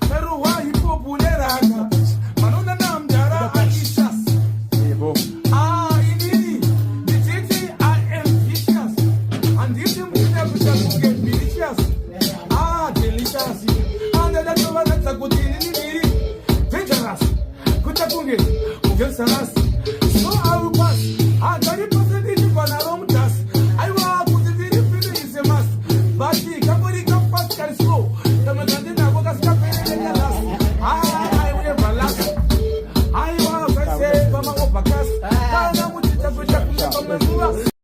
Peruwa hipo buleranga. Manuna na mjara anishas. Inini. Nititi I am vicious. And this is mkina kuchakunge delicious. Delicious. And the door that's a good thing. Dangerous. Kuchakunge. Ugelsanas. So I will pass. I got it percentage for a long task. I will put it in the is a must. But the company come fast and slow. The Magandina Bogas Cafe. I will never last. I was, I say, Mama Opacas. I am with the